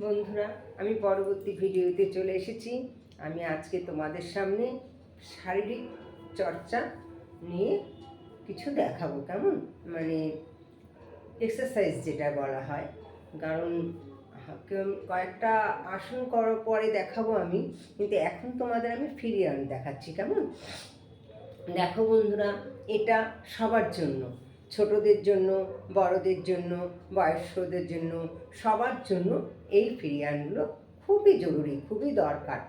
বন্ধুরা, আমি পরবর্তী ভিডিওতে চলে এসেছি। আমি আজকে তোমাদের সামনে শারীরিক চর্চা নিয়ে কিছু দেখাবো। কেমন মানে এক্সারসাইজ যেটা বলা হয়, কারণ কয়েকটা আসন করার পরে দেখাবো আমি, কিন্তু এখন তোমাদের আমি ফিরিয়ে দেখাচ্ছি। কেমন দেখো বন্ধুরা, এটা সবার জন্য, ছোটদের জন্য, বড়দের জন্য, বয়স্কদের জন্য, সবার জন্য এই ফিরিয়ানগুলো খুবই জরুরি, খুবই দরকার।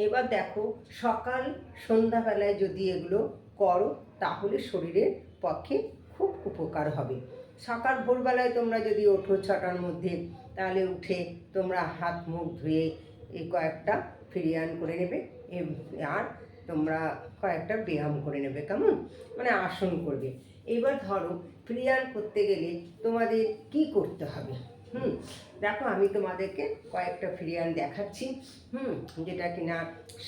এবার দেখো, সকাল সন্ধ্যাবেলায় যদি এগুলো করো তাহলে শরীরের পক্ষে খুব উপকার হবে। সকাল ভোরবেলায় তোমরা যদি ওঠো 6টার মধ্যে, তাহলে উঠে তোমরা হাত মুখ ধুয়ে এই কয়েকটা ফিরিয়ান করে নেবে, আর তোমরা কয়েকটা ব্যায়াম করে নেবে। কেমন মানে আসন করবে। এবার ধরো, ফিরিয়ান করতে গেলে তোমাদের কি করতে হবে? দেখো, আমি তোমাদেরকে কয়েকটা ফিরিয়ান দেখাচ্ছি, যেটা কিনা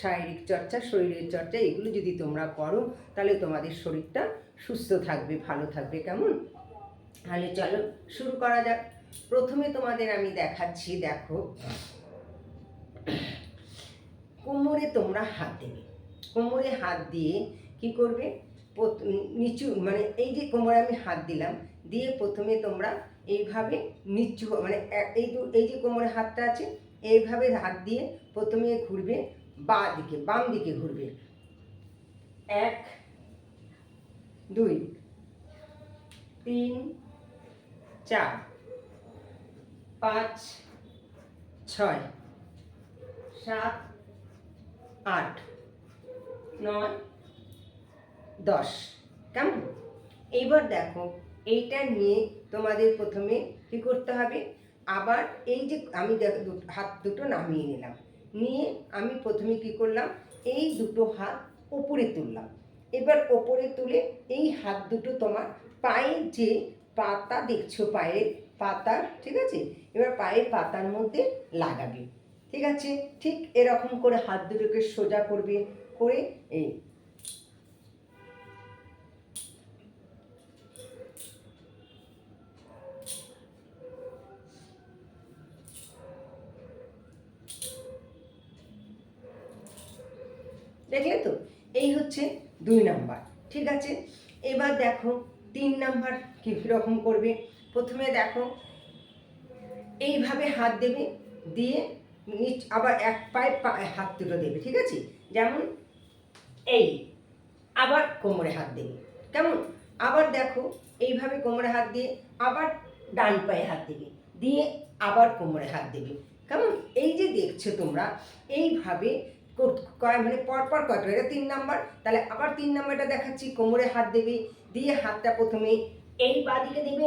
শারীরিক চর্চা, শরীরের চর্চা। এগুলো যদি তোমরা করো তাহলে তোমাদের শরীরটা সুস্থ থাকবে, ভালো থাকবে। কেমন, তাহলে চলো শুরু করা যাক। প্রথমে তোমাদের আমি দেখাচ্ছি, দেখো, কোমরে তোমরা হাত দেবে। কোমরে হাত দিয়ে কি করবে? নিচু মানে এই যে কোমরে আমি হাত দিলাম, দিয়ে প্রথমে তোমরা এইভাবে নিচু মানে এই যে কোমরে হাতটা আছে, এইভাবে হাত দিয়ে প্রথমে ঘুরবে বাম দিকে ঘুরবে। 1 2 3 4 5 6 7 8 9 10। কেমন, এইবার দেখো, এইটা নিয়ে তোমাদের প্রথমে কী করতে হবে? আবার এই যে আমি হাত দুটো নামিয়ে নিলাম, নিয়ে আমি প্রথমে কি করলাম, এই দুটো হাত ওপরে তুললাম। এবার ওপরে তুলে এই হাত দুটো তোমার পায়ের যে পাতা দেখছো, পায়ের পাতা, ঠিক আছে, এবার পায়ের পাতার মধ্যে লাগাবে। ঠিক আছে, ঠিক এরকম করে হাত দুটোকে সোজা করবে, করে এই দেখলে তো, এই হচ্ছে 2 নাম্বার। ঠিক আছে, এবার দেখো 3 নাম্বার কীরকম করবে। প্রথমে দেখো, এইভাবে হাত দেবে, দিয়ে আবার এক পায়ে হাত দুটো দেবে। ঠিক আছে, যেমন এই, আবার কোমরে হাত দেবে। কেমন, আবার দেখো, এইভাবে কোমরে হাত দিয়ে আবার ডান পায়ে হাত দেবে, দিয়ে আবার কোমরে হাত দেবে। কেমন, এই যে দেখছো তোমরা, এইভাবে মানে পরপর কয়টা, এটা 3 নাম্বার। তাহলে আবার 3 নাম্বারটা দেখাচ্ছি। কোমরে হাত দেবে, দিয়ে হাতটা প্রথমে এই বাঁদিকে দেবে,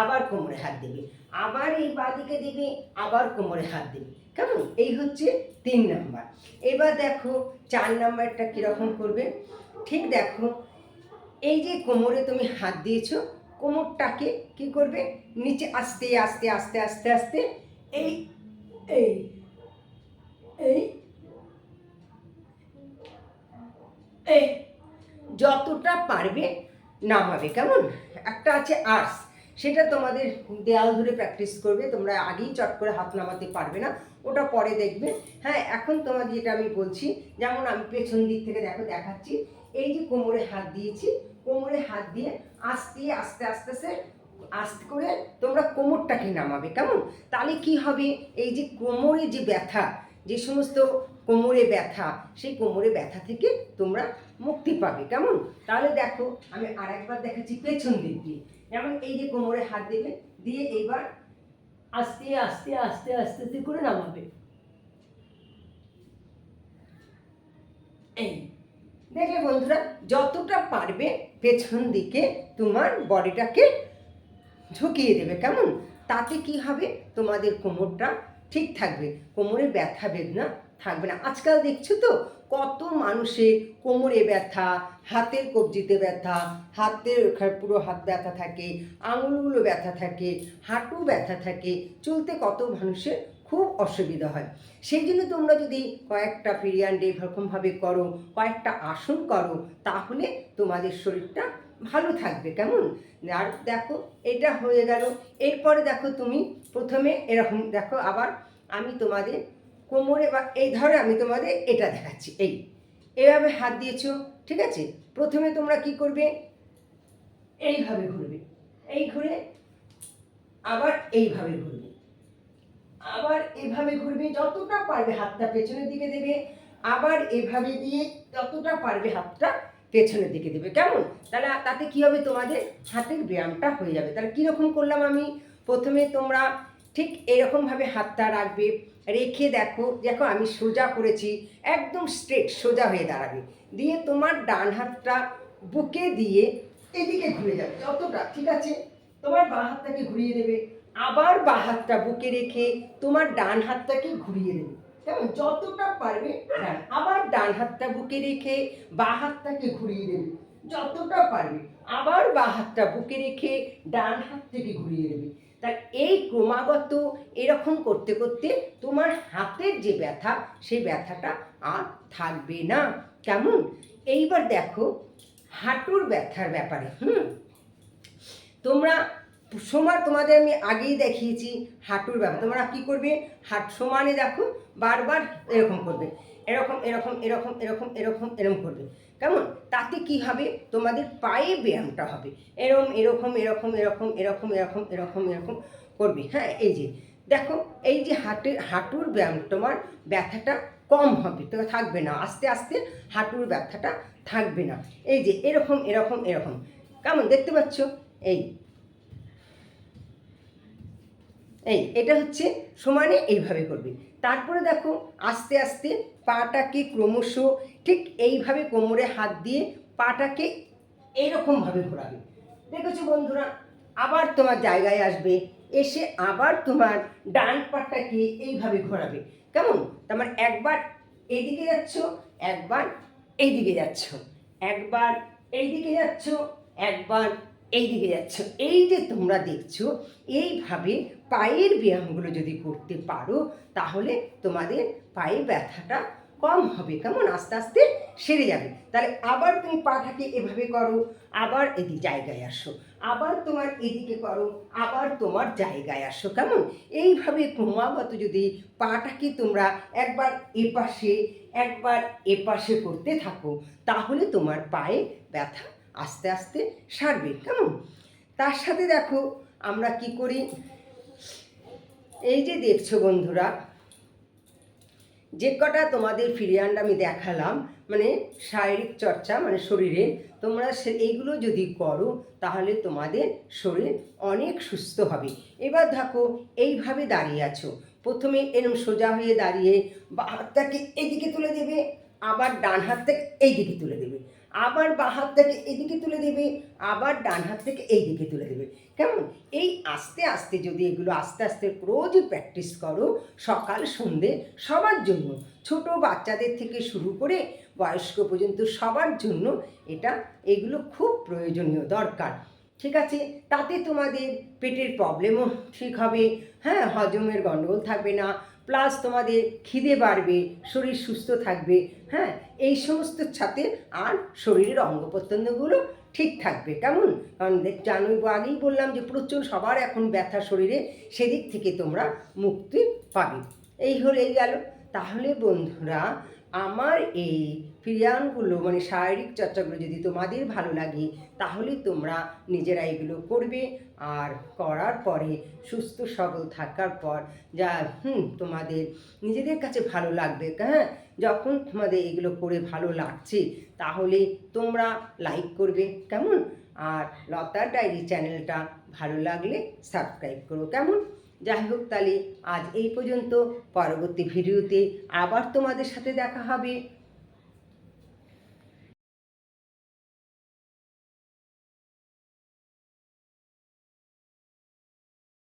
আবার কোমরে হাত দেবে, আবার এই বাঁদিকে দেবে, আবার কোমরে হাত দেবে। কেমন, এই হচ্ছে 3 নাম্বার। এবার দেখো 4 নাম্বারটা কীরকম করবে। ঠিক দেখো, এই যে কোমরে তুমি হাত দিয়েছো, কোমরটাকে কি করবে? নিচে আস্তে আস্তে আস্তে আস্তে আস্তে এই এই এই এই যতটা পারবে নামাবে। কেমন, একটা আছে আর্স, সেটা তোমাদের দেয়াল ধরে প্র্যাকটিস করবে, তোমরা আগেই চট করে হাত নামাতে পারবে না, ওটা পরে দেখবে। হ্যাঁ, এখন তোমাদের যেটা আমি বলছি, যেমন আমি পেছন দিক থেকে দেখো দেখাচ্ছি। এই যে কোমরে হাত দিয়েছি, কোমরে হাত দিয়ে আস্তে আস্তে আস্তে আস্তে আস্তে করে তোমরা কোমরটাকে নামাবে। কেমন, তাহলে কি হবে? এই যে কোমরে যে ব্যথা, যে সমস্ত কোমরে ব্যথা, সেই কোমরে ব্যথা থেকে তোমরা মুক্তি পাবে। কেমন, তাহলে দেখো আমি আরেকবার দেখাচ্ছি পেছন দিক দিয়ে। যেমন এই যে কোমরে হাত দেবে, দিয়ে এইবার আস্তে আস্তে আস্তে আস্তে আস্তে করে নামাবে। এই দেখলে বন্ধুরা, যতটা পারবে পেছন দিকে তোমার বডিটাকে ঝুঁকিয়ে দেবে। কেমন, তাতে কি হবে? তোমাদের কোমরটা ঠিক থাকবে, কোমরে ব্যথা বেদনা থাকবে না। আজকাল দেখছো তো, কত মানুষের কোমরে ব্যথা, হাতের কবজিতে ব্যথা, হাতের পুরো হাত ব্যথা থাকে, আঙুলগুলো ব্যথা থাকে, হাঁটু ব্যথা থাকে, চলতে কত মানুষের খুব অসুবিধা হয়। সেই জন্য তোমরা যদি কয়েকটা পিরিয়াড এরকমভাবে করো, কয়েকটা আসন করো, তাহলে তোমাদের শরীরটা ভালো থাকবে। কেমন, আর দেখো এটা হয়ে গেল। এরপরে দেখো, তুমি প্রথমে এরকম দেখো, আবার আমি তোমাদের কোমরে বা এই ধরে আমি তোমাদের এটা দেখাচ্ছি। এইভাবে হাত দিয়েছো, ঠিক আছে? প্রথমে তোমরা কি করবে, এইভাবে ঘুরবে, এই ঘুরে আবার এইভাবে ঘুরবে, আবার এভাবে ঘুরবে, যতটা পারবে হাতটা পেছনের দিকে দেবে, আবার এভাবে দিয়ে যতটা পারবে হাতটা পেছনের দিকে দেবে। কেমন? তাহলে তাতে কি হবে, তোমাদের হাতের ব্যায়ামটা হয়ে যাবে। তাহলে কীরকম করলাম আমি, প্রথমে তোমরা ঠিক এরকমভাবে হাতটা রাখবে, রেখে দেখো দেখো আমি সোজা করেছি, একদম স্ট্রেট সোজা হয়ে দাঁড়াবে, দিয়ে তোমার ডান হাতটা বুকে দিয়ে এদিকে ঘুরে যাবে যতটা, ঠিক আছে? তোমার বাঁ হাতটাকে ঘুরিয়ে দেবে, আবার বাঁ হাতটা বুকে রেখে তোমার ডান হাতটাকে ঘুরিয়ে দেবে। কেমন? যতটা পারবে ডান, আবার ডান হাতটা বুকে রেখে বাঁ হাতটাকে ঘুরিয়ে দেবে যতটা পারবে, আবার বাঁ হাতটা বুকে রেখে ডান হাত থেকে ঘুরিয়ে দেবে। তা এই ক্রমাগত এরকম করতে করতে তোমার হাতের যে ব্যথা, সেই ব্যথাটা আর থাকবে না। কেমন? এইবার দেখো হাঁটুর ব্যথার ব্যাপারে। তোমরা তোমাদের আমি আগেই দেখিয়েছি হাঁটুর ব্যাপার। তোমরা কি করবে, হাত সমানে দেখো, বারবার এরকম করবে, এরকম এরকম এরকম এরকম এরকম এরকম করবে। কেমন? তাতে কি হবে, তোমাদের পায়ে ব্যায়ামটা হবে। এরকম এরকম এরকম এরকম এরকম এরকম এরকম এরকম করবে। হ্যাঁ, এই যে দেখো, এই যে হাঁটুর ব্যায়াম, তোমার ব্যথাটা কম হবে, তো থাকবে না, আস্তে আস্তে হাঁটুর ব্যথাটা থাকবে না। এই যে এরকম এরকম এরকম, কেমন দেখতে পাচ্ছ? এটা হচ্ছে সমানে এইভাবে করবে। তারপরে দেখো আস্তে আস্তে পাটাকে ক্রমশ ঠিক এইভাবে কোমরে হাত দিয়ে পাটাকে এইরকমভাবে ঘোরাবে। দেখেছো বন্ধুরা? আবার তোমার জায়গায় আসবে, এসে আবার তোমার ডান পাটাকে এইভাবে ঘোরাবে। কেমন? তোমার একবার এইদিকে যাচ্ছ, একবার এইদিকে যাচ্ছ, একবার এইদিকে যাচ্ছ, একবার এইদিকে যাচ্ছ। এই যে তোমরা দেখছো, এইভাবে পায়ের ব্যায়ামগুলো যদি করতে পারো, তাহলে তোমাদের পায়ে ব্যথাটা কম হবে। কেমন? আস্তে আস্তে সেরে যাবে। তাহলে আবার তুমি পাটাকে এভাবে করো, আবার এদিকে জায়গায় আসো, আবার তোমার এদিকে করো, আবার তোমার জায়গায় আসো। কেমন? এইভাবে ক্রমাগত যদি পাটাকে তোমরা একবার এপাশে একবার এপাশে করতে থাকো, তাহলে তোমার পায়ে ব্যথা আস্তে আস্তে সারবে। কেমন? তার সাথে দেখো আমরা কি করি, এই যে দেখছো বন্ধুরা, যে কটা তোমাদের ফ্রিহ্যান্ড আমি দেখালাম, মানে শারীরিক চর্চা, মানে শরীরে তোমরা এইগুলো যদি করো, তাহলে তোমাদের শরীর অনেক সুস্থ হবে। এবার দেখো এইভাবে দাঁড়িয়ে আছো, প্রথমে এরম সোজা হয়ে দাঁড়িয়ে বাঁ হাতটাকে এইদিকে তুলে দেবে, আবার ডান হাত থেকে এইদিকে তুলে দেবে, আবার বাঁ হাত থেকে এইদিকে তুলে দেবে, আবার ডান হাত থেকে এইদিকে তুলে দেবে। কেমন? এই আস্তে আস্তে যদি এগুলো আস্তে আস্তে রোজই প্র্যাকটিস করো, সকাল সন্ধে সবার জন্য, ছোট বাচ্চাদের থেকে শুরু করে বয়স্ক পর্যন্ত সবার জন্য এগুলো খুব প্রয়োজনীয়, দরকার। ঠিক আছে? তাতে তোমাদের পেটের প্রবলেমও ঠিক হবে, হ্যাঁ, হজমের গণ্ডগোল থাকবে না, প্লাস তোমাদের খিদে বাড়বে, শরীর সুস্থ থাকবে। হ্যাঁ, এই সমস্ত সাথে আর শরীরের অঙ্গ প্রত্যঙ্গগুলো ঠিক থাকবে। কেমন? কারণ জানোই, আগেই বললাম যে প্রচুর সবার এখন ব্যথা শরীরে, সেদিক থেকে তোমরা মুক্তি পাবে। এই গেল। তাহলে বন্ধুরা, আমার এই ক্রিয়াগুলো, মানে শারীরিক চর্চাগুলো যদি তোমাদের ভালো লাগে, তাহলে তোমরা নিজেরা এগুলো করবে, আর করার পরে সুস্থ সবল থাকার পর যা তোমাদের নিজেদের কাছে ভালো লাগবে। হ্যাঁ, যখন তোমাদের এগুলো করে ভালো লাগছে, তাহলে তোমরা লাইক করবে। কেমন? আর লতার ডায়েরি চ্যানেলটা ভালো লাগলে সাবস্ক্রাইব করো। কেমন? যাই হোক, তাহলে আজ এই পর্যন্ত। পরবর্তী ভিডিওতে আবার তোমাদের সাথে দেখা হবে।